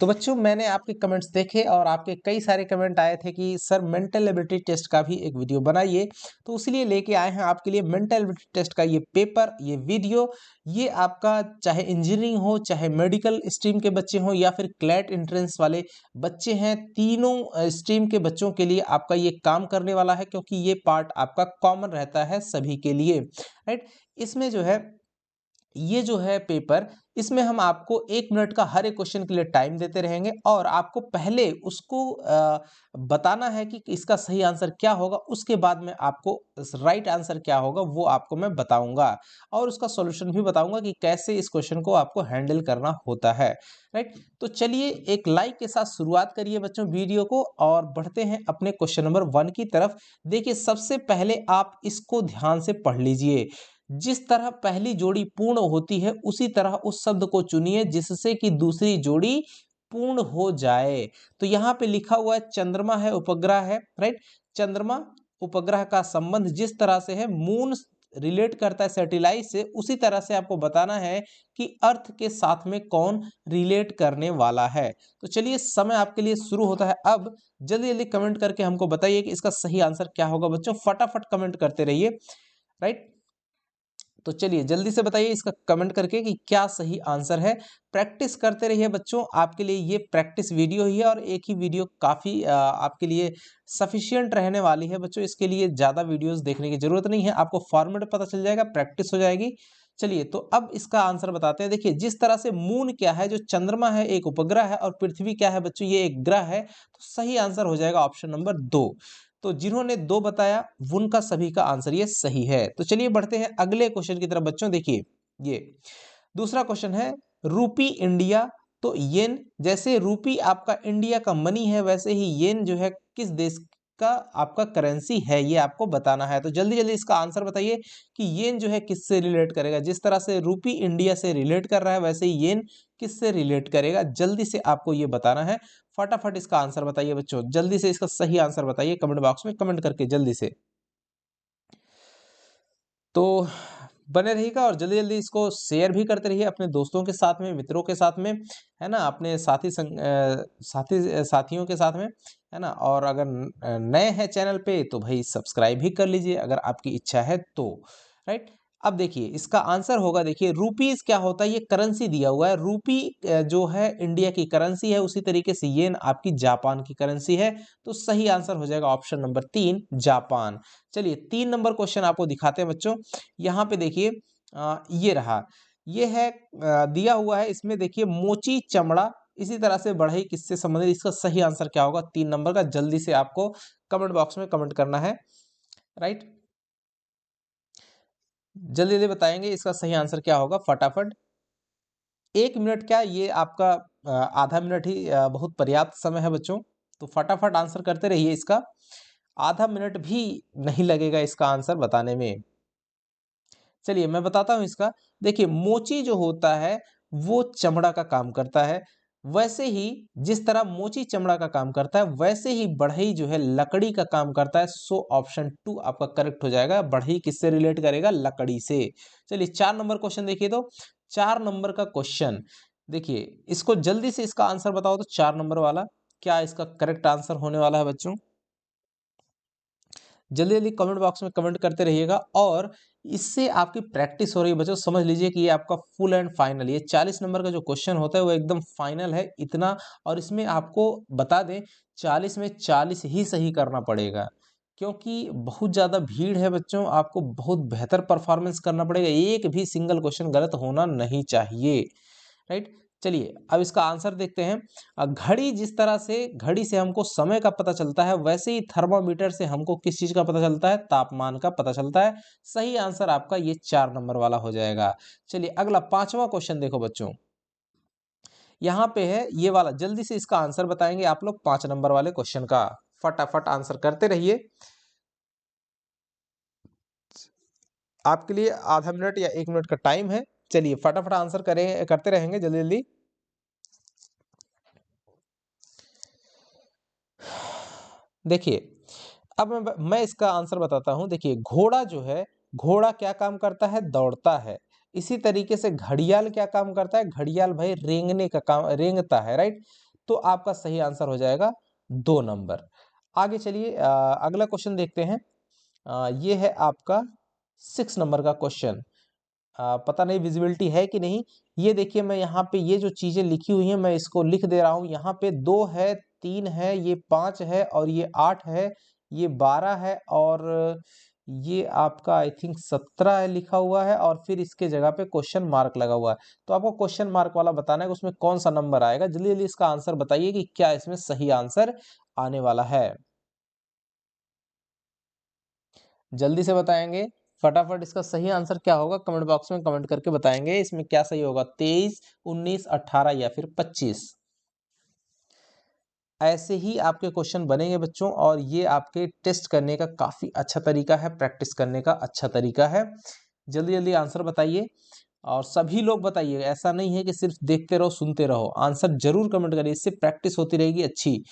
तो बच्चों मैंने आपके कमेंट्स देखे और आपके कई सारे कमेंट आए थे कि सर मेंटल एबिलिटी टेस्ट का भी एक वीडियो बनाइए, तो इसलिए लेके आए हैं आपके लिए मेंटल एबिलिटी टेस्ट का ये पेपर, ये वीडियो। ये आपका चाहे इंजीनियरिंग हो, चाहे मेडिकल स्ट्रीम के बच्चे हों या फिर क्लैट एंट्रेंस वाले बच्चे हैं, तीनों स्ट्रीम के बच्चों के लिए आपका ये काम करने वाला है, क्योंकि ये पार्ट आपका कॉमन रहता है सभी के लिए, राइट। इसमें जो है ये जो है पेपर, इसमें हम आपको 1 मिनट का हर एक क्वेश्चन के लिए टाइम देते रहेंगे और आपको पहले उसको बताना है कि इसका सही आंसर क्या होगा, उसके बाद में आपको राइट आंसर क्या होगा वो आपको मैं बताऊंगा और उसका सॉल्यूशन भी बताऊंगा कि कैसे इस क्वेश्चन को आपको हैंडल करना होता है, राइट। तो चलिए एक लाइक के साथ शुरुआत करिए बच्चों वीडियो को और बढ़ते हैं अपने क्वेश्चन नंबर 1 की तरफ। देखिए सबसे पहले आप इसको ध्यान से पढ़ लीजिए। जिस तरह पहली जोड़ी पूर्ण होती है उसी तरह उस शब्द को चुनिए जिससे कि दूसरी जोड़ी पूर्ण हो जाए। तो यहाँ पे लिखा हुआ है चंद्रमा है, उपग्रह है, राइट। चंद्रमा उपग्रह का संबंध जिस तरह से है, मून रिलेट करता है सैटेलाइट से, उसी तरह से आपको बताना है कि अर्थ के साथ में कौन रिलेट करने वाला है। तो चलिए समय आपके लिए शुरू होता है अब। जल्दी जल्दी कमेंट करके हमको बताइए कि इसका सही आंसर क्या होगा बच्चों, फटाफट कमेंट करते रहिए, राइट। तो चलिए जल्दी से बताइए इसका कमेंट करके कि क्या सही आंसर है। प्रैक्टिस करते रहिए बच्चों, आपके लिए ये प्रैक्टिस वीडियो ही है और एक ही वीडियो काफ़ी आपके लिए सफिशियंट रहने वाली है बच्चों। इसके लिए ज़्यादा वीडियोस देखने की जरूरत नहीं है, आपको फॉर्मेट पता चल जाएगा, प्रैक्टिस हो जाएगी। चलिए तो अब इसका आंसर बताते हैं। देखिए जिस तरह से मून क्या है, जो चंद्रमा है एक उपग्रह है और पृथ्वी क्या है बच्चों, ये एक ग्रह है, तो सही आंसर हो जाएगा ऑप्शन नंबर 2। तो जिन्होंने 2 बताया उनका सभी का आंसर ये सही है। तो चलिए बढ़ते हैं अगले क्वेश्चन की तरफ बच्चों। देखिए ये दूसरा क्वेश्चन है, रूपी इंडिया, तो येन, जैसे रूपी आपका इंडिया का मनी है वैसे ही येन जो है किस देश का आपका करेंसी है, ये आपको बताना है। तो जल्दी जल्दी इसका आंसर बताइए कि येन जो है किससे रिलेट करेगा। जिस तरह से रूपी इंडिया से रिलेट कर रहा है वैसे ही येन किससे रिलेट करेगा, जल्दी से आपको ये बताना है। फटाफट इसका आंसर बताइए बच्चों, जल्दी से इसका सही आंसर बताइए कमेंट बॉक्स में कमेंट करके जल्दी से। तो बने रहिएगा और जल्दी जल्दी इसको शेयर भी करते रहिए अपने दोस्तों के साथ में, मित्रों के साथ में, है ना, अपने साथियों के साथ में, है ना। और अगर नए हैं चैनल पे तो भाई सब्सक्राइब भी कर लीजिए अगर आपकी इच्छा है तो, राइट। अब देखिए इसका आंसर होगा, देखिए रुपीस क्या होता है, ये करेंसी दिया हुआ है। रूपी जो है इंडिया की करेंसी है, उसी तरीके से येन आपकी जापान की करेंसी है। तो सही आंसर हो जाएगा ऑप्शन नंबर 3 जापान। चलिए 3 नंबर क्वेश्चन आपको दिखाते हैं बच्चों। यहाँ पे देखिए ये रहा, ये है दिया हुआ है, इसमें देखिए मोची चमड़ा, इसी तरह से बढ़ई किससे संबंधित, इसका सही आंसर क्या होगा 3 नंबर का, जल्दी से आपको कमेंट बॉक्स में कमेंट करना है, राइट। जल्दी जल्दी बताएंगे इसका सही आंसर क्या होगा फटाफट। 1 मिनट क्या, ये आपका आधा मिनट ही बहुत पर्याप्त समय है बच्चों। तो फटाफट आंसर करते रहिए इसका, आधा मिनट भी नहीं लगेगा इसका आंसर बताने में। चलिए मैं बताता हूँ इसका। देखिए मोची जो होता है वो चमड़ा का काम करता है, वैसे ही जिस तरह मोची चमड़ा का काम करता है वैसे ही बढ़ई जो है लकड़ी का काम करता है। सो ऑप्शन 2 आपका करेक्ट हो जाएगा। बढ़ई किससे रिलेट करेगा, लकड़ी से। चलिए 4 नंबर क्वेश्चन देखिए, तो 4 नंबर का क्वेश्चन देखिए, इसको जल्दी से इसका आंसर बताओ। तो 4 नंबर वाला क्या इसका करेक्ट आंसर होने वाला है बच्चों, जल्दी जल्दी कमेंट बॉक्स में कमेंट करते रहिएगा और इससे आपकी प्रैक्टिस हो रही है बच्चों। समझ लीजिए कि ये आपका फुल एंड फाइनल, ये 40 नंबर का जो क्वेश्चन होता है वो एकदम फाइनल है इतना। और इसमें आपको बता दें 40 में 40 ही सही करना पड़ेगा, क्योंकि बहुत ज़्यादा भीड़ है बच्चों, आपको बहुत बेहतर परफॉर्मेंस करना पड़ेगा, एक भी सिंगल क्वेश्चन गलत होना नहीं चाहिए, राइट। चलिए अब इसका आंसर देखते हैं। घड़ी, जिस तरह से घड़ी से हमको समय का पता चलता है वैसे ही थर्मामीटर से हमको किस चीज का पता चलता है, तापमान का पता चलता है। सही आंसर आपका ये 4 नंबर वाला हो जाएगा। चलिए अगला 5वां क्वेश्चन देखो बच्चों, यहाँ पे है ये वाला, जल्दी से इसका आंसर बताएंगे आप लोग 5 नंबर वाले क्वेश्चन का। फटाफट आंसर करते रहिए, आपके लिए आधा मिनट या 1 मिनट का टाइम है। चलिए फटाफट आंसर करें, करते रहेंगे जल्दी जल्दी। देखिए अब मैं इसका आंसर बताता हूं। देखिए घोड़ा जो है, घोड़ा क्या काम करता है, दौड़ता है। इसी तरीके से घड़ियाल क्या काम करता है, घड़ियाल भाई रेंगने का काम, रेंगता है, राइट। तो आपका सही आंसर हो जाएगा 2 नंबर। आगे चलिए अगला क्वेश्चन देखते हैं। ये है आपका 6 नंबर का क्वेश्चन। पता नहीं विजिबिलिटी है कि नहीं। ये देखिए मैं यहाँ पे ये जो चीजें लिखी हुई हैं मैं इसको लिख दे रहा हूँ। यहाँ पे 2 है, 3 है, ये 5 है और ये 8 है, ये 12 है और ये आपका आई थिंक 17 है लिखा हुआ है और फिर इसके जगह पे क्वेश्चन मार्क लगा हुआ है। तो आपको क्वेश्चन मार्क वाला बताना है कि उसमें कौन सा नंबर आएगा। जल्दी जल्दी इसका आंसर बताइए कि क्या इसमें सही आंसर आने वाला है। जल्दी से बताएंगे फटाफट इसका सही आंसर क्या होगा कमेंट बॉक्स में कमेंट करके बताएंगे इसमें क्या सही होगा, 23, 19, 18 या फिर 25। ऐसे ही आपके क्वेश्चन बनेंगे बच्चों और ये आपके टेस्ट करने का काफी अच्छा तरीका है, प्रैक्टिस करने का अच्छा तरीका है। जल्दी जल्दी आंसर बताइए और सभी लोग बताइए, ऐसा नहीं है कि सिर्फ देखते रहो सुनते रहो, आंसर जरूर कमेंट करिए, इससे प्रैक्टिस होती रहेगी अच्छी।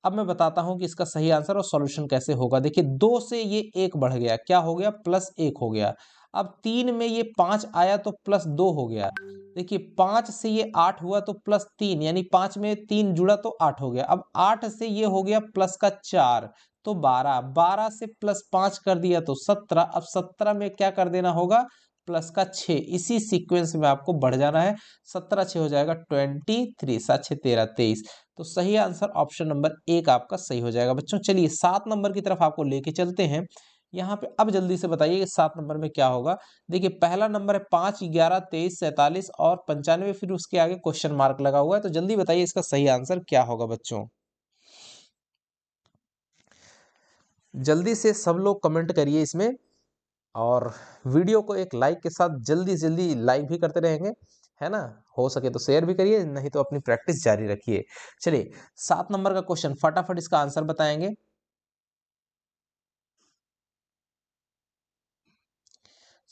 अब मैं बताता हूं कि इसका सही आंसर और सॉल्यूशन कैसे होगा। देखिए 2 से ये 1 बढ़ गया, क्या हो गया, +1 हो गया। अब 3 में ये 5 आया तो +2 हो गया। देखिए 5 से ये 8 हुआ तो +3, यानी 5 में 3 जुड़ा तो 8 हो गया। अब 8 से ये हो गया प्लस का 4 तो 12, 12 से +5 कर दिया तो 17। अब 17 में क्या कर देना होगा, प्लस का 6। इसी सीक्वेंस में आपको बढ़ जाना है। 17 6 हो जाएगा 23, 7 6 13 23। तो सही आंसर ऑप्शन नंबर 1 आपका सही हो जाएगा बच्चों। चलिए 7 नंबर की तरफ आपको लेके चलते हैं। यहाँ पे अब जल्दी से बताइए कि 7 नंबर में क्या होगा। देखिए पहला नंबर है 5, 11, 23, 47 और 95, फिर उसके आगे क्वेश्चन मार्क लगा हुआ है। तो जल्दी बताइए इसका सही आंसर क्या होगा बच्चों। जल्दी से सब लोग कमेंट करिए इसमें और वीडियो को एक लाइक के साथ जल्दी जल्दी लाइक भी करते रहेंगे, है ना। हो सके तो शेयर भी करिए, नहीं तो अपनी प्रैक्टिस जारी रखिए। चलिए 7 नंबर का क्वेश्चन फटाफट इसका आंसर बताएंगे।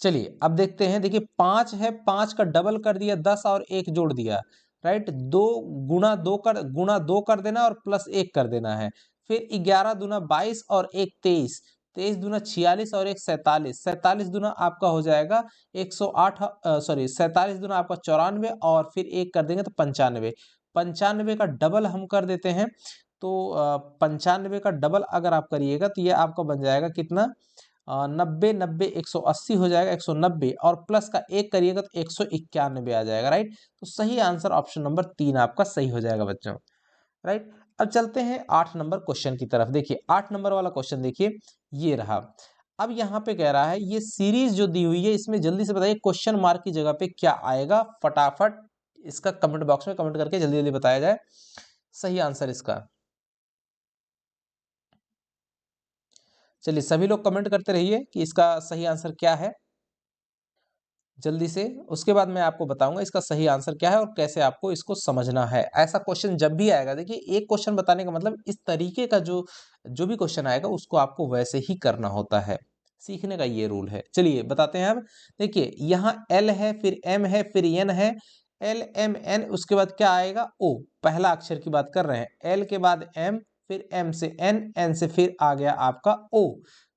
चलिए अब देखते हैं। देखिए 5 है, 5 का डबल कर दिया 10 और 1 जोड़ दिया, राइट। 2 गुणा 2 कर देना और +1 कर देना है। फिर 11 दूना 22 और 1 23, 23 दूना 46 और 1 47, 47 दूना आपका हो जाएगा 108, सॉरी 47 दूना आपका 94 और फिर 1 कर देंगे तो 95। 95 का डबल हम कर देते हैं तो 95 का डबल अगर आप करिएगा तो ये आपका बन जाएगा कितना, 90 90 180 हो जाएगा, 190 और प्लस का 1 करिएगा तो 191 आ जाएगा, राइट। तो सही आंसर ऑप्शन नंबर 3 आपका सही हो जाएगा बच्चों, राइट। अब चलते हैं 8 नंबर क्वेश्चन की तरफ। देखिए 8 नंबर वाला क्वेश्चन देखिए ये रहा। अब यहाँ पे कह रहा है ये सीरीज जो दी हुई है इसमें जल्दी से बताइए क्वेश्चन मार्क की जगह पे क्या आएगा। फटाफट इसका कमेंट बॉक्स में कमेंट करके जल्दी जल्दी बताया जाए सही आंसर इसका। चलिए सभी लोग कमेंट करते रहिए कि इसका सही आंसर क्या है जल्दी से। उसके बाद मैं आपको बताऊंगा इसका सही आंसर क्या है और कैसे आपको इसको समझना है। ऐसा क्वेश्चन जब भी आएगा, देखिए एक क्वेश्चन बताने का मतलब इस तरीके का जो जो भी क्वेश्चन आएगा उसको आपको वैसे ही करना होता है, सीखने का ये रूल है। चलिए बताते हैं। अब देखिए यहाँ एल है, फिर एम है, फिर एन है, एल एम एन, उसके बाद क्या आएगा, ओ। पहला अक्षर की बात कर रहे हैं, एल के बाद एम, फिर एम से एन, एन से फिर आ गया आपका ओ।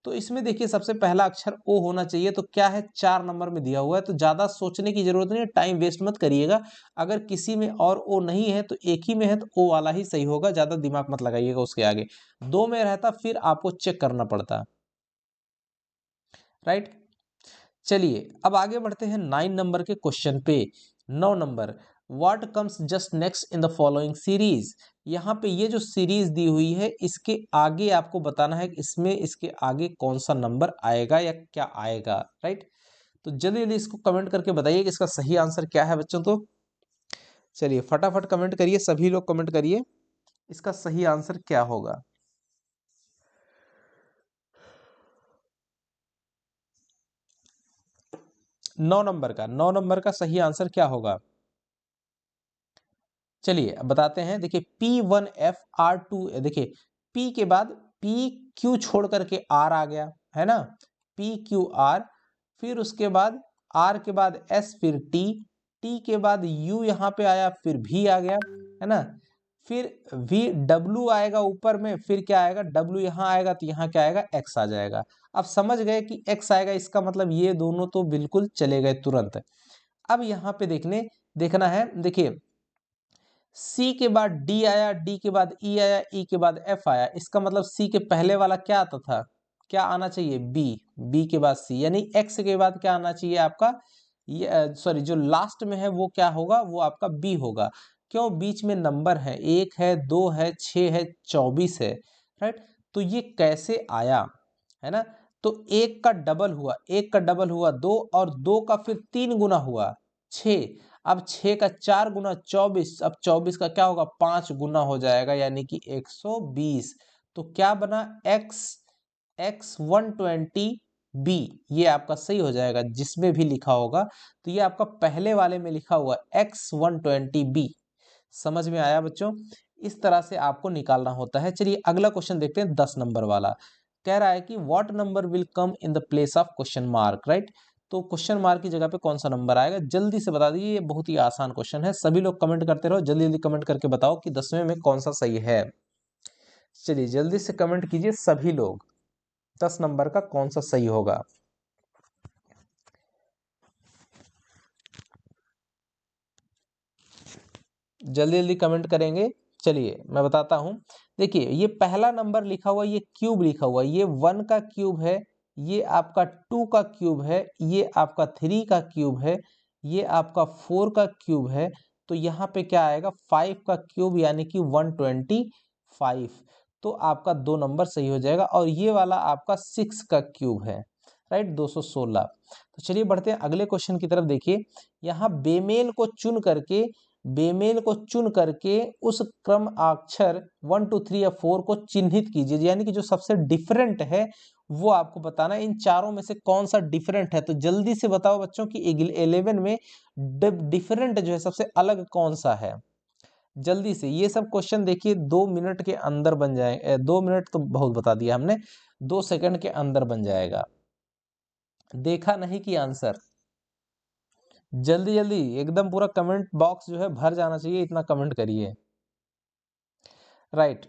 तो इसमें देखिए सबसे पहला अक्षर ओ होना चाहिए। तो क्या है, 4 नंबर में दिया हुआ है, तो ज्यादा सोचने की जरूरत नहीं है, टाइम वेस्ट मत करिएगा। अगर किसी में और ओ नहीं है तो एक ही में है तो ओ वाला ही सही होगा, ज्यादा दिमाग मत लगाइएगा उसके आगे। 2 में रहता फिर आपको चेक करना पड़ता, राइट। चलिए अब आगे बढ़ते हैं 9 नंबर के क्वेश्चन पे। 9 number, what comes just next in the following series. यहाँ पे ये जो सीरीज दी हुई है इसके आगे आपको बताना है कि इसमें इसके आगे कौन सा नंबर आएगा या क्या आएगा, राइट। तो जल्दी जल्दी इसको कमेंट करके बताइए कि इसका सही आंसर क्या है बच्चों। तो चलिए फटाफट कमेंट करिए, सभी लोग कमेंट करिए इसका सही आंसर क्या होगा। 9 नंबर का सही आंसर क्या होगा। चलिए अब बताते हैं। देखिए P1FR2, देखिए P के बाद P Q छोड़ करके R आ गया, है ना, PQR। फिर उसके बाद R के बाद S, फिर T, T के बाद U यहाँ पे आया, फिर V आ गया, है ना। फिर W आएगा ऊपर में, फिर क्या आएगा, W यहाँ आएगा तो यहाँ क्या आएगा, X आ जाएगा। अब समझ गए कि X आएगा, इसका मतलब ये दोनों तो बिल्कुल चले गए तुरंत। अब यहाँ पे देखना है। देखिए सी के बाद डी आया, डी के बाद ई आया, ई के बाद एफ आया, इसका मतलब सी के पहले वाला क्या आता था, क्या आना चाहिए, बी, बी के बाद सी, यानी एक्स के बाद क्या आना चाहिए आपका, ये सॉरी जो लास्ट में है वो क्या होगा, वो आपका बी होगा। क्यों, बीच में नंबर है, 1 है, 2 है, 6 है, 24 है, राइट। तो ये कैसे आया, है ना। तो एक का डबल हुआ, एक का डबल हुआ 2, और 2 का फिर 3 गुना हुआ 6, अब 6 का 4 गुना 24, अब 24 का क्या होगा, 5 गुना हो जाएगा, यानी कि 120। तो क्या बना, x 120 b, ये आपका सही हो जाएगा जिसमें भी लिखा होगा। तो ये आपका पहले वाले में लिखा हुआ x 120 b। समझ में आया बच्चों, इस तरह से आपको निकालना होता है। चलिए अगला क्वेश्चन देखते हैं, 10 नंबर वाला। कह रहा है कि what number will come in the place of question mark, right. तो क्वेश्चन मार्क की जगह पे कौन सा नंबर आएगा, जल्दी से बता दीजिए, ये बहुत ही आसान क्वेश्चन है, सभी लोग कमेंट करते रहो, जल्दी जल्दी कमेंट करके बताओ कि 10वें में कौन सा सही है। चलिए जल्दी से कमेंट कीजिए सभी लोग, 10 नंबर का कौन सा सही होगा। जल्दी जल्दी कमेंट करेंगे। चलिए मैं बताता हूं, देखिए ये पहला नंबर लिखा हुआ, ये क्यूब लिखा हुआ, ये 1 का क्यूब है, ये आपका 2 का क्यूब है, ये आपका 3 का क्यूब है, ये आपका 4 का क्यूब है। तो यहाँ पे क्या आएगा, 5 का क्यूब, यानी कि 125। तो आपका 2 नंबर सही हो जाएगा, और ये वाला आपका 6 का क्यूब है, राइट, 216। तो चलिए बढ़ते हैं अगले क्वेश्चन की तरफ। देखिए यहाँ बेमेल को चुन करके उस क्रम अक्षर 1 2 3 या 4 को चिन्हित कीजिए, यानी कि जो सबसे डिफरेंट है वो आपको बताना है, इन चारों में से कौन सा डिफरेंट है। तो जल्दी से बताओ बच्चों कि 11 में डिफरेंट जो है सबसे अलग कौन सा है। जल्दी से, ये सब क्वेश्चन देखिए 2 मिनट के अंदर बन जाए, 2 मिनट तो बहुत बता दिया हमने, 2 सेकंड के अंदर बन जाएगा। देखा नहीं कि आंसर, जल्दी जल्दी एकदम पूरा कमेंट बॉक्स जो है भर जाना चाहिए, इतना कमेंट करिए, राइट।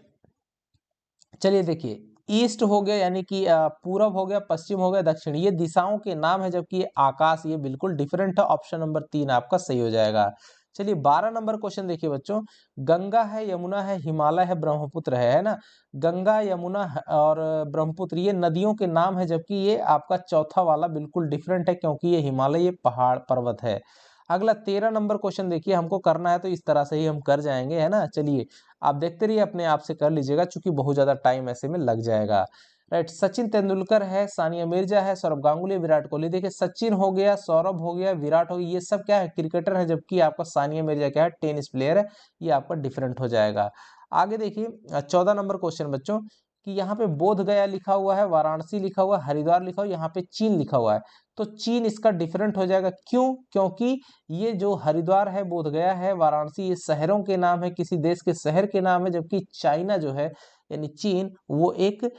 चलिए देखिए, ईस्ट हो गया, यानी कि पूरब हो गया, पश्चिम हो गया, दक्षिण, ये दिशाओं के नाम है, जबकि ये आकाश, ये बिल्कुल डिफरेंट है। ऑप्शन नंबर 3 आपका सही हो जाएगा। चलिए 12 नंबर क्वेश्चन देखिए बच्चों, गंगा है, यमुना है, हिमालय है, ब्रह्मपुत्र है ना। गंगा, यमुना और ब्रह्मपुत्र ये नदियों के नाम है, जबकि ये आपका चौथा वाला बिल्कुल डिफरेंट है, क्योंकि ये हिमालय, ये पहाड़ पर्वत है। अगला 13 नंबर क्वेश्चन देखिए, हमको करना है तो इस तरह से ही हम कर जाएंगे, है ना। चलिए आप देखते रहिए, अपने आप से कर लीजिएगा, चूंकि बहुत ज्यादा टाइम ऐसे में लग जाएगा, राइट। सचिन तेंदुलकर है, सानिया मिर्जा है, सौरभ गांगुली, विराट कोहली। देखिए सचिन हो गया, सौरभ हो गया, विराट हो गया, ये सब क्या है, क्रिकेटर है, जबकि आपका सानिया मिर्जा क्या है, टेनिस प्लेयर है, ये आपका डिफरेंट हो जाएगा। आगे देखिए 14 नंबर क्वेश्चन बच्चों, कि यहाँ पे बोध गया लिखा हुआ है, वाराणसी लिखा हुआ है, हरिद्वार लिखा हुआ है, यहाँ पे चीन लिखा हुआ है। तो चीन इसका डिफरेंट हो जाएगा, क्यों, क्योंकि ये जो हरिद्वार है, बोध गया है, वाराणसी, ये शहरों के नाम है, किसी देश के शहर के नाम है, जबकि चाइना जो है यानी चीन, वो एक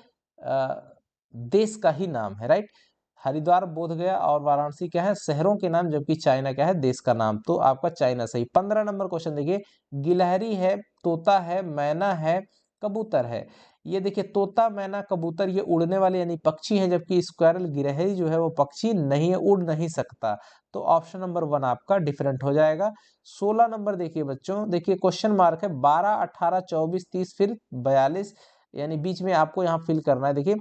देश का ही नाम है, राइट। हरिद्वार, बोध गया और वाराणसी क्या है, शहरों के नाम, जबकि चाइना क्या है, देश का नाम। तो आपका चाइना सही। 15 नंबर क्वेश्चन देखिए, गिलहरी है, तोता है, मैना है, कबूतर है। ये देखिए तोता, मैना, कबूतर ये उड़ने वाले यानी पक्षी हैं, जबकि स्क्वायरल, गिलहरी जो है वो पक्षी नहीं है, उड़ नहीं सकता। तो ऑप्शन नंबर 1 आपका डिफरेंट हो जाएगा। 16 नंबर देखिए बच्चों, देखिए क्वेश्चन मार्क है, 12 18 24 30 फिर 42, यानी बीच में आपको यहाँ फिल करना है। देखिए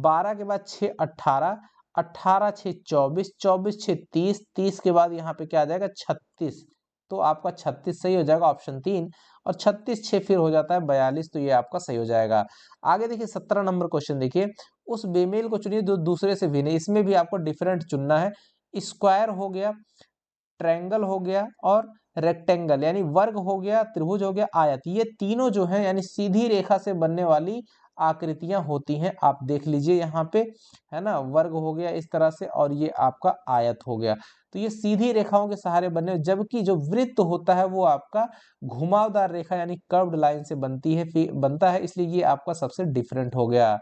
12 के बाद 6 18, 18 6 24, 24 6 30, 30 के बाद यहाँ पे क्या आ जाएगा, 36। तो आपका 36 सही हो जाएगा, ऑप्शन 3। और 36 6 फिर हो जाता है 42, तो ये आपका सही हो जाएगा। आगे देखिए 17 नंबर क्वेश्चन देखिए, उस बेमेल को चुनिए जो दूसरे से भिन्न है, इसमें भी आपको डिफरेंट चुनना है। स्क्वायर हो गया, ट्रायंगल हो गया और रेक्टेंगल, यानी वर्ग हो गया, त्रिभुज हो गया, आयत, ये तीनों जो है यानी सीधी रेखा से बनने वाली आकृतियां होती हैं। आप देख लीजिए यहाँ पे, है ना, वर्ग हो गया इस तरह से, और ये आपका आयत हो गया। तो ये सीधी रेखाओं के सहारे बने, जबकि जो वृत्त होता है वो आपका घुमावदार रेखा यानी कर्व्ड लाइन से बनता है, इसलिए ये आपका सबसे डिफरेंट हो गया।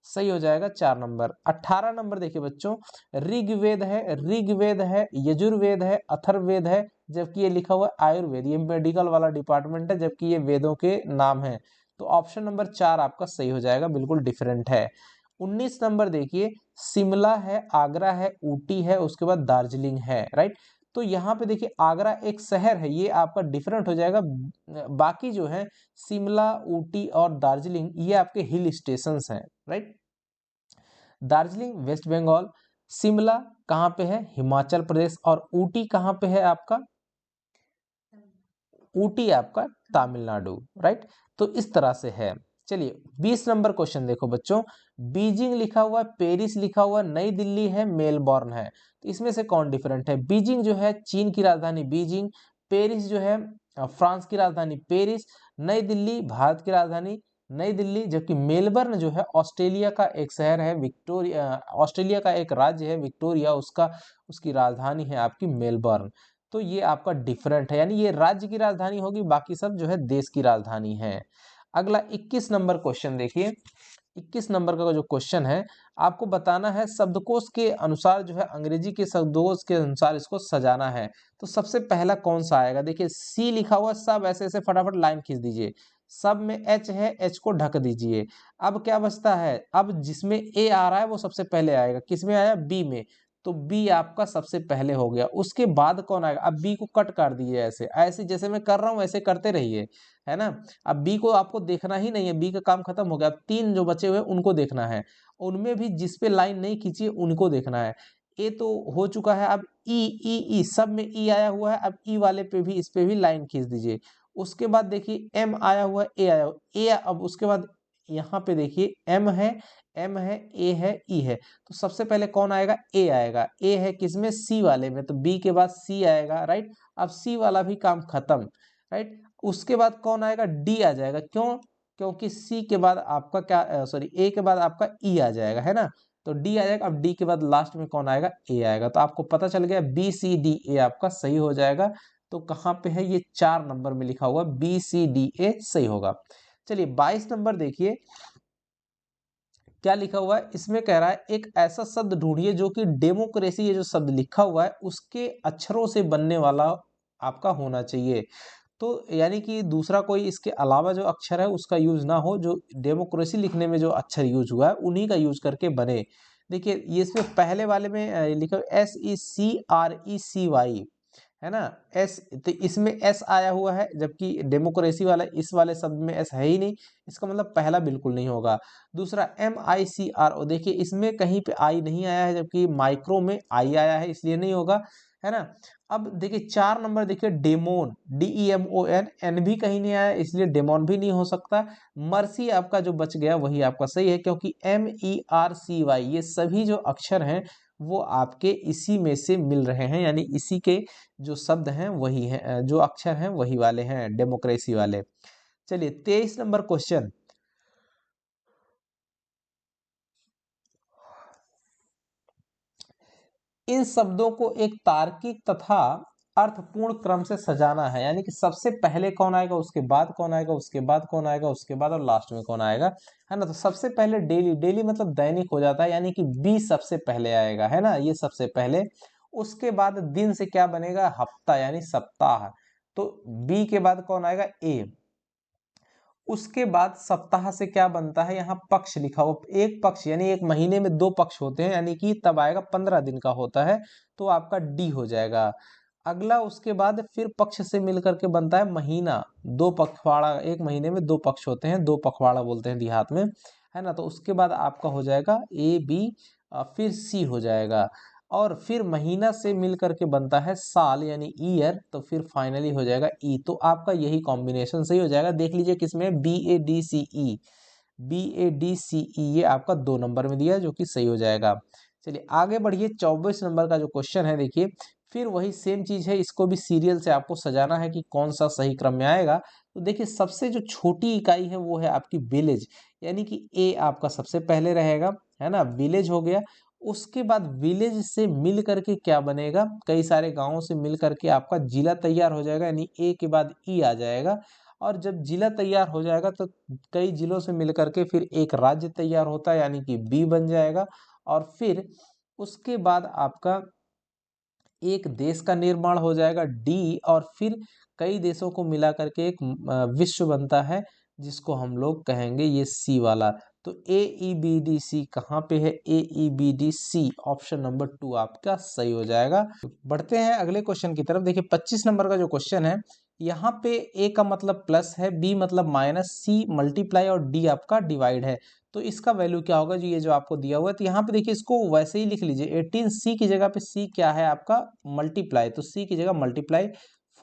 सही हो जाएगा 4 नंबर। 18 नंबर देखिए बच्चों, ऋग्वेद है, यजुर्वेद है, अथर्ववेद है, जबकि ये लिखा हुआ है आयुर्वेद, ये मेडिकल वाला डिपार्टमेंट है, जबकि ये वेदों के नाम है। तो ऑप्शन नंबर 4 आपका सही हो जाएगा, बिल्कुल डिफरेंट है। 19 नंबर देखिए, शिमला है, आगरा है, ऊटी है, उसके बाद दार्जिलिंग है, राइट। तो यहाँ पे देखिए आगरा एक शहर है, ये आपका डिफरेंट हो जाएगा। बाकी जो है शिमला, ऊटी और दार्जिलिंग ये आपके हिल स्टेशंस हैं, राइट। दार्जिलिंग वेस्ट बंगाल, शिमला कहाँ पे है, हिमाचल प्रदेश, और ऊटी कहाँ पे है आपका, ऊटी आपका तमिलनाडु, राइट। तो इस तरह से है। चलिए 20 नंबर क्वेश्चन देखो बच्चों, बीजिंग लिखा हुआ है, पेरिस लिखा हुआ है, नई दिल्ली है, मेलबोर्न है, तो इसमें से कौन डिफरेंट है। बीजिंग जो है चीन की राजधानी बीजिंग, पेरिस जो है फ्रांस की राजधानी पेरिस, नई दिल्ली भारत की राजधानी नई दिल्ली, जबकि मेलबर्न जो है ऑस्ट्रेलिया का एक शहर है, विक्टोरिया ऑस्ट्रेलिया का एक राज्य है विक्टोरिया, उसका उसकी राजधानी है आपकी मेलबर्न। तो ये आपका डिफरेंट है, यानी ये राज्य की राजधानी होगी, बाकी सब जो है देश की राजधानी है। अगला 21 नंबर क्वेश्चन देखिए, 21 नंबर का जो क्वेश्चन है, आपको बताना है शब्दकोश के अनुसार जो है, अंग्रेजी के शब्दकोश के अनुसार इसको सजाना है। तो सबसे पहला कौन सा आएगा, देखिए सी लिखा हुआ, सब ऐसे ऐसे फटाफट लाइन खींच दीजिए। सब में एच है, एच को ढक दीजिए। अब क्या बचता है, अब जिसमें ए आ रहा है वो सबसे पहले आएगा, किसमें आया, बी में, तो बी आपका सबसे पहले हो गया। उसके बाद कौन आएगा, अब बी को कट कर दीजिए, ऐसे ऐसे जैसे मैं कर रहा हूँ ऐसे करते रहिए, है ना। अब बी को आपको देखना ही नहीं है, बी का काम खत्म हो गया। अब तीन जो बचे हुए उनको देखना है, उनमें भी जिस पे लाइन नहीं खींची उनको देखना है। ए तो हो चुका है, अब ई ई ई सब में ई आया हुआ है, अब ई वाले पे भी, इस पे भी लाइन खींच दीजिए। उसके बाद देखिए एम आया हुआ है, ए आया हुआ ए, अब उसके बाद यहाँ पे देखिए एम है, एम है, ए है, ई है, तो सबसे पहले कौन आएगा, ए आएगा। ए है किसमें, सी वाले में, तो बी के बाद सी आएगा, राइट। अब सी वाला भी काम खत्म, राइट। उसके बाद कौन आएगा, डी आ जाएगा, क्यों, क्योंकि सी के बाद आपका क्या, सॉरी ए के बाद आपका ई आ जाएगा, है ना। तो डी आ जाएगा। अब डी के बाद लास्ट में कौन आएगा, ए आएगा। तो आपको पता चल गया बी सी डी ए आपका सही हो जाएगा। तो कहाँ पे है, ये 4 नंबर में लिखा हुआ बी सी डी ए सही होगा। चलिए 22 नंबर देखिए क्या लिखा हुआ है, इसमें कह रहा है एक ऐसा शब्द ढूंढिए जो कि डेमोक्रेसी, ये जो शब्द लिखा हुआ है उसके अक्षरों से बनने वाला आपका होना चाहिए। तो यानी कि दूसरा कोई इसके अलावा जो अक्षर है उसका यूज ना हो, जो डेमोक्रेसी लिखने में जो अक्षर यूज हुआ है उन्हीं का यूज करके बने। देखिए ये इसमें पहले वाले में लिखा SECRECY, है ना, एस, तो इसमें एस आया हुआ है, जबकि डेमोक्रेसी वाला इस वाले शब्द में एस है ही नहीं, इसका मतलब पहला बिल्कुल नहीं होगा। दूसरा MICRO, देखिए इसमें कहीं पे आई नहीं आया है, जबकि माइक्रो में आई आया है, इसलिए नहीं होगा, है ना। अब देखिए 4 नंबर देखिए डेमोन, DEMON, एन भी कहीं नहीं आया, इसलिए डेमोन भी नहीं हो सकता। मर्सी आपका जो बच गया वही आपका सही है, क्योंकि MERCY ये सभी जो अक्षर हैं वो आपके इसी में से मिल रहे हैं, यानी इसी के जो शब्द हैं वही हैं, जो अक्षर हैं वही वाले हैं, डेमोक्रेसी वाले। चलिए 23 नंबर क्वेश्चन, इन शब्दों को एक तार्किक तथा अर्थपूर्ण क्रम से सजाना है, यानी कि सबसे पहले कौन आएगा, उसके बाद कौन आएगा, उसके बाद कौन आएगा, उसके बाद और लास्ट में कौन आएगा, है ना। तो सबसे पहले डेली, डेली मतलब दैनिक हो जाता है, यानी कि बी सबसे पहले आएगा, है ना, ये सबसे पहले। उसके बाद दिन से क्या बनेगा, हफ्ता यानी सप्ताह, तो बी के बाद कौन आएगा, ए। उसके बाद सप्ताह से क्या बनता है, यहाँ पक्ष लिखा हुआ, एक पक्ष यानी एक महीने में 2 पक्ष होते हैं, यानी कि तब आएगा 15 दिन का होता है, तो आपका डी हो जाएगा। अगला उसके बाद फिर पक्ष से मिलकर के बनता है महीना, 2 पखवाड़ा, एक महीने में 2 पक्ष होते हैं, 2 पखवाड़ा बोलते हैं देहात में, है ना। तो उसके बाद आपका हो जाएगा ए बी, फिर सी हो जाएगा, और फिर महीना से मिल करके बनता है साल यानी ईयर, तो फिर फाइनली हो जाएगा ई। तो आपका यही कॉम्बिनेशन सही हो जाएगा। देख लीजिए किसमें, BADCE, BADCE ये आपका 2 नंबर में दिया है, जो कि सही हो जाएगा। चलिए आगे बढ़िए, 24 नंबर का जो क्वेश्चन है देखिए, फिर वही सेम चीज है, इसको भी सीरियल से आपको सजाना है कि कौन सा सही क्रम में आएगा। तो देखिए सबसे जो छोटी इकाई है वो है आपकी विलेज, यानी कि ए आपका सबसे पहले रहेगा, है ना, विलेज हो गया। उसके बाद विलेज से मिल करके क्या बनेगा, कई सारे गांवों से मिल करके आपका जिला तैयार हो जाएगा, यानी ए के बाद ई आ जाएगा। और जब जिला तैयार हो जाएगा तो कई जिलों से मिल करके फिर एक राज्य तैयार होता है, यानी कि बी बन जाएगा। और फिर उसके बाद आपका एक देश का निर्माण हो जाएगा, डी। और फिर कई देशों को मिला करके एक विश्व बनता है, जिसको हम लोग कहेंगे ये सी वाला। तो AEBDC कहाँ पे है? AEBDC ऑप्शन नंबर 2 आपका सही हो जाएगा। बढ़ते हैं अगले क्वेश्चन की तरफ। देखिए 25 नंबर का जो क्वेश्चन है, यहाँ पे A का मतलब प्लस है, B मतलब माइनस, C मल्टीप्लाई और D आपका डिवाइड है। तो इसका वैल्यू क्या होगा? जो ये जो आपको दिया हुआ है, तो यहाँ पे देखिए इसको वैसे ही लिख लीजिए। 18C की जगह पे C क्या है आपका? मल्टीप्लाई, तो C की जगह मल्टीप्लाई।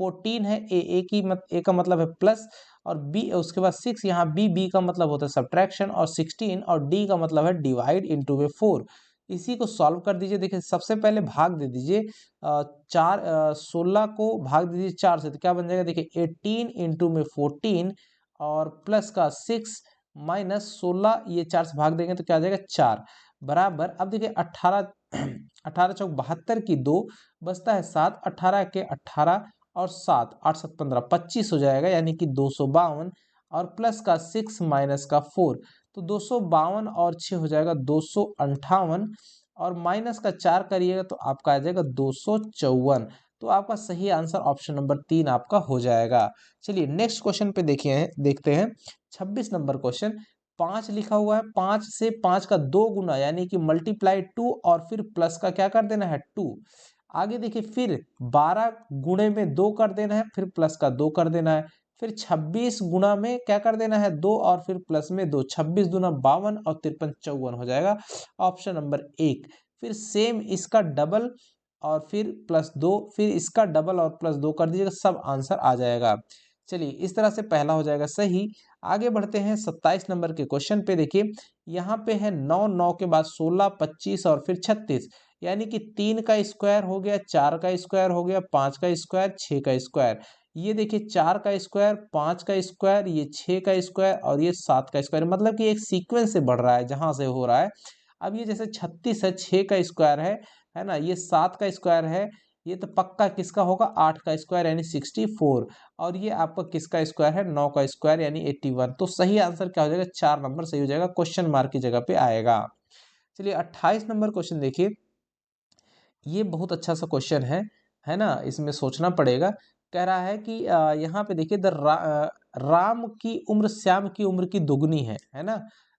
14 है, A का मतलब है प्लस, और B उसके बाद 6 यहाँ B का मतलब होता है सब्ट्रैक्शन, और 16 और D का मतलब है डिवाइड इनटू में 4। इसी को सॉल्व कर दीजिए। देखिए सबसे पहले भाग दे दीजिए, 16 को भाग दीजिए 4 से, तो क्या बन जाएगा? देखिए 18 इंटू में 14 और प्लस का 6 माइनस 16, ये 4 से भाग देंगे तो क्या आ जाएगा? 4 बराबर। अब देखिए 18 18 चौक 72 की 2 बचता है 7, 18 के 18 और 7 8 7 15 25 हो जाएगा, यानी कि 252, और प्लस का 6 माइनस का 4, तो 252 और 6 हो जाएगा 258, और माइनस का 4 करिएगा तो आपका आ जाएगा 254। तो आपका सही आंसर ऑप्शन नंबर 3 आपका हो जाएगा। चलिए नेक्स्ट क्वेश्चन पे देखते हैं 26 नंबर क्वेश्चन। 5 लिखा हुआ है, 5 से 5 का 2 गुना यानी कि मल्टीप्लाई 2, और फिर प्लस का क्या कर देना है? 2। आगे देखिए फिर 12 गुणे में 2 कर देना है, फिर प्लस का 2 कर देना है, फिर 26 गुना में क्या कर देना है? 2, और फिर प्लस में 2, 26 दूना 52 और 53 54 हो जाएगा ऑप्शन नंबर 1। फिर सेम इसका डबल और फिर प्लस 2, फिर इसका डबल और प्लस 2 कर दीजिएगा, सब आंसर आ जाएगा। चलिए इस तरह से पहला हो जाएगा सही। आगे बढ़ते हैं 27 नंबर के क्वेश्चन पे। देखिए यहाँ पे है 9, 9 के बाद 16, 25 और फिर 36, यानी कि 3 का स्क्वायर हो गया, 4 का स्क्वायर हो गया, 5 का स्क्वायर, 6 का स्क्वायर। ये देखिए 4 का स्क्वायर, 5 का स्क्वायर, ये 6 का स्क्वायर और ये 7 का स्क्वायर, मतलब कि एक सीक्वेंस से बढ़ रहा है जहां से हो रहा है। अब ये जैसे 36 है, 6 का स्क्वायर है ना, ये 7 का स्क्वायर है, ये तो पक्का किसका होगा? 8 का स्क्वायर यानी 64, और ये आपका किसका स्क्वायर है? 9 का स्क्वायर यानी 81। तो सही आंसर क्या हो जाएगा? 4 नंबर सही हो जाएगा, क्वेश्चन मार्क की जगह पे आएगा। चलिए 28 नंबर क्वेश्चन देखिए, ये बहुत अच्छा सा क्वेश्चन है ना, इसमें सोचना पड़ेगा। कह रहा है कि यहाँ पे देखिए राम की उम्र श्याम की उम्र की दुगनी है ना।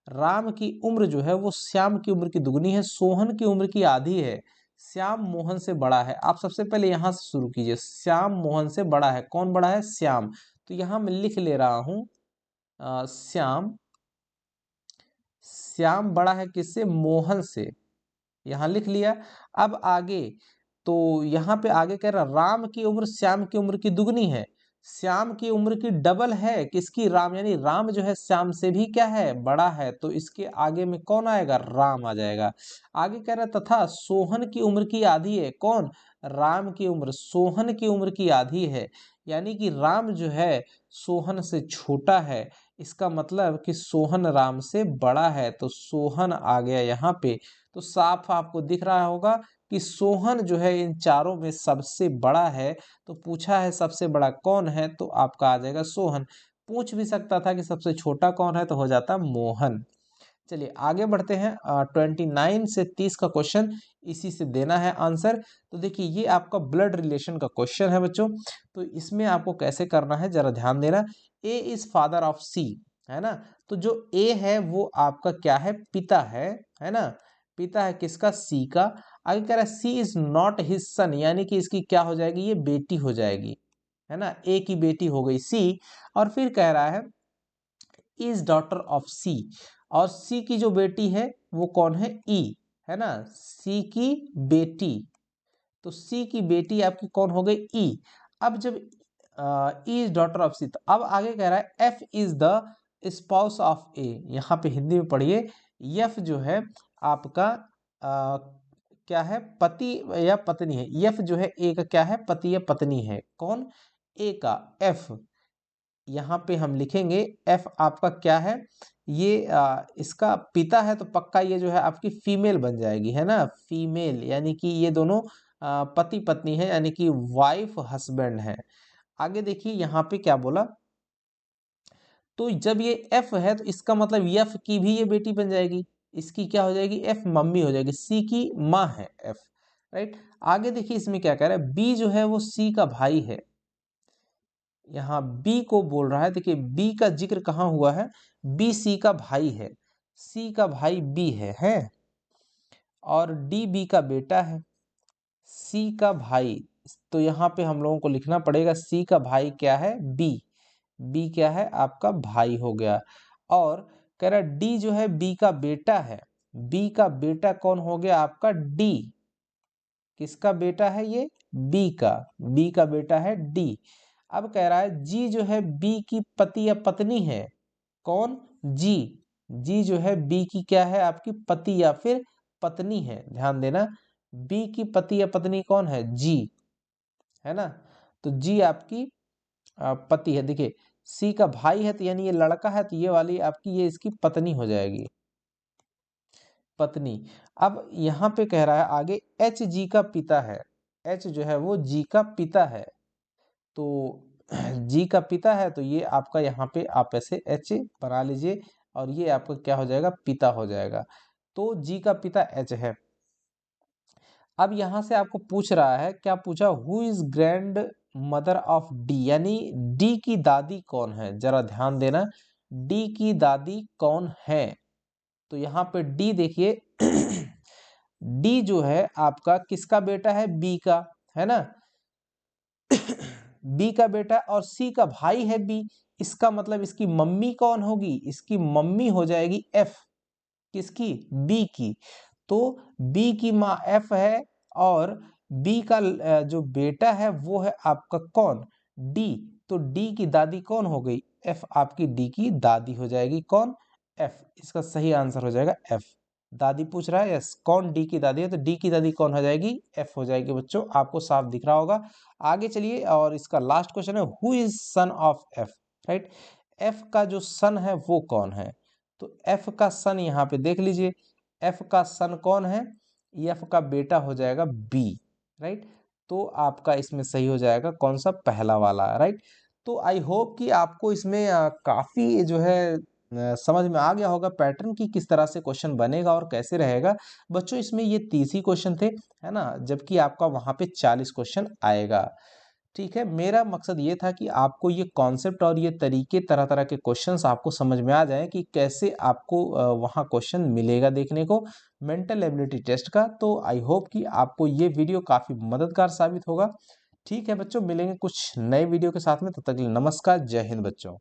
राम की उम्र जो है वो श्याम की उम्र की दुगनी है, सोहन की उम्र की आधी है, श्याम मोहन से बड़ा है। आप सबसे पहले यहाँ से शुरू कीजिए, श्याम मोहन से बड़ा है। कौन बड़ा है? श्याम। तो यहाँ मैं लिख ले रहा हूँ श्याम, श्याम बड़ा है किससे? मोहन से, यहाँ लिख लिया। अब आगे, तो यहाँ पे आगे कह रहा राम की उम्र श्याम की उम्र की दुगनी है, श्याम की उम्र की डबल है किसकी? राम, यानी राम जो है श्याम से भी क्या है? बड़ा है, तो इसके आगे में कौन आएगा? राम आ जाएगा। आगे कह रहा तथा सोहन की उम्र की आधी है। कौन? राम की उम्र सोहन की उम्र की आधी है, यानी कि राम जो है सोहन से छोटा है, इसका मतलब कि सोहन राम से बड़ा है, तो सोहन आ गया यहाँ पे। तो साफ आपको दिख रहा होगा कि सोहन जो है इन चारों में सबसे बड़ा है। तो पूछा है सबसे बड़ा कौन है, तो आपका आ जाएगा सोहन। पूछ भी सकता था कि सबसे छोटा कौन है, तो हो जाता मोहन। चलिए आगे बढ़ते हैं 29 से 30 का क्वेश्चन, इसी से देना है आंसर। तो देखिए ये आपका ब्लड रिलेशन का क्वेश्चन है बच्चों। तो इसमें आपको कैसे करना है जरा ध्यान देना। ए इज फादर ऑफ सी, है ना। तो जो ए है वो आपका क्या है? पिता है ना। पिता है किसका? सी का। आगे कह रहा है सी इज नॉट हिज सन, यानी कि इसकी क्या हो जाएगी? ये बेटी हो जाएगी, है ना। ए की बेटी हो गई सी। और फिर कह रहा है इज डॉटर ऑफ सी, और सी की जो बेटी है वो कौन है? ई, है ना। सी की बेटी, तो सी की बेटी आपकी कौन हो गई? ई। अब जब E is daughter of C, तो अब आगे कह रहा है F is the spouse of A. यहाँ पे हिंदी में पढ़िए, एफ जो है आपका क्या है? पति या पत्नी है। एफ जो है ए का क्या है? पति या पत्नी है। कौन? ए का एफ। यहाँ पे हम लिखेंगे एफ आपका क्या है? ये इसका पिता है, तो पक्का ये जो है आपकी फीमेल बन जाएगी, है ना। फीमेल, यानी कि ये दोनों पति पत्नी है, यानी कि वाइफ हस्बैंड है। आगे देखिए यहाँ पे क्या बोला, तो जब ये एफ है तो इसका मतलब एफ की भी ये बेटी बन जाएगी। इसकी क्या हो जाएगी? एफ मम्मी हो जाएगी, सी की माँ है एफ, राइट। आगे देखिए इसमें क्या कह रहा है, बी जो है वो सी का भाई है। यहाँ बी को बोल रहा है, देखिए बी का जिक्र कहाँ हुआ है? बी सी का भाई है। सी का भाई बी है और डी बी का बेटा है। सी का भाई, तो यहाँ पे हम लोगों को लिखना पड़ेगा सी का भाई क्या है, बी। बी क्या है आपका भाई हो गया। और कह रहा डी जो है बी का बेटा है। बी का बेटा कौन हो गया आपका, डी। किसका बेटा है ये, बी का। बी का बेटा है डी। अब कह रहा है जी जो है बी की पति या पत्नी है। कौन, जी। जी जो है बी की क्या है आपकी पति या फिर पत्नी है। ध्यान देना, बी की पति या पत्नी कौन है, जी, है ना। तो जी आपकी पति है। देखिए सी का भाई है तो यानी ये लड़का है, तो ये वाली आपकी ये इसकी पत्नी हो जाएगी, पत्नी। अब यहाँ पे कह रहा है आगे एच जी का पिता है। एच जो है वो जी का पिता है। तो जी का पिता है तो ये आपका यहाँ पे आप ऐसे एच बना लीजिए और ये आपका क्या हो जाएगा, पिता हो जाएगा। तो जी का पिता एच है। अब यहाँ से आपको पूछ रहा है, क्या पूछा, who is grand mother of D, यानी डी की दादी कौन है। जरा ध्यान देना, डी की दादी कौन है। तो यहाँ पे डी देखिए डी जो है आपका किसका बेटा है, बी का, है ना। बी का बेटा और सी का भाई है बी। इसका मतलब इसकी मम्मी कौन होगी, इसकी मम्मी हो जाएगी एफ। किसकी, बी की। तो बी की माँ एफ है और बी का जो बेटा है वो है आपका कौन, डी। तो डी की दादी कौन हो गई, एफ आपकी डी की दादी हो जाएगी, कौन, एफ। इसका सही आंसर हो जाएगा एफ। दादी पूछ रहा है, यस, कौन डी की दादी है, तो डी की दादी कौन हो जाएगी, एफ हो जाएगी। बच्चों आपको साफ दिख रहा होगा। आगे चलिए और इसका लास्ट क्वेश्चन है, who is son of F, right. F का जो सन है वो कौन है। तो एफ का सन यहाँ पे देख लीजिए, एफ का सन कौन है, एफ का बेटा हो जाएगा बी, राइट। तो आपका इसमें सही हो जाएगा कौन सा, पहला वाला, राइट। तो आई होप कि आपको इसमें काफी जो है समझ में आ गया होगा पैटर्न की किस तरह से क्वेश्चन बनेगा और कैसे रहेगा। बच्चों इसमें ये 30 ही क्वेश्चन थे, है ना, जबकि आपका वहां पे 40 क्वेश्चन आएगा। ठीक है, मेरा मकसद ये था कि आपको ये कॉन्सेप्ट और ये तरीके, तरह तरह के क्वेश्चंस आपको समझ में आ जाए कि कैसे आपको वहाँ क्वेश्चन मिलेगा देखने को मेंटल एबिलिटी टेस्ट का। तो आई होप कि आपको ये वीडियो काफ़ी मददगार साबित होगा। ठीक है बच्चों, मिलेंगे कुछ नए वीडियो के साथ में, तब तक के लिए नमस्कार, जय हिंद बच्चों।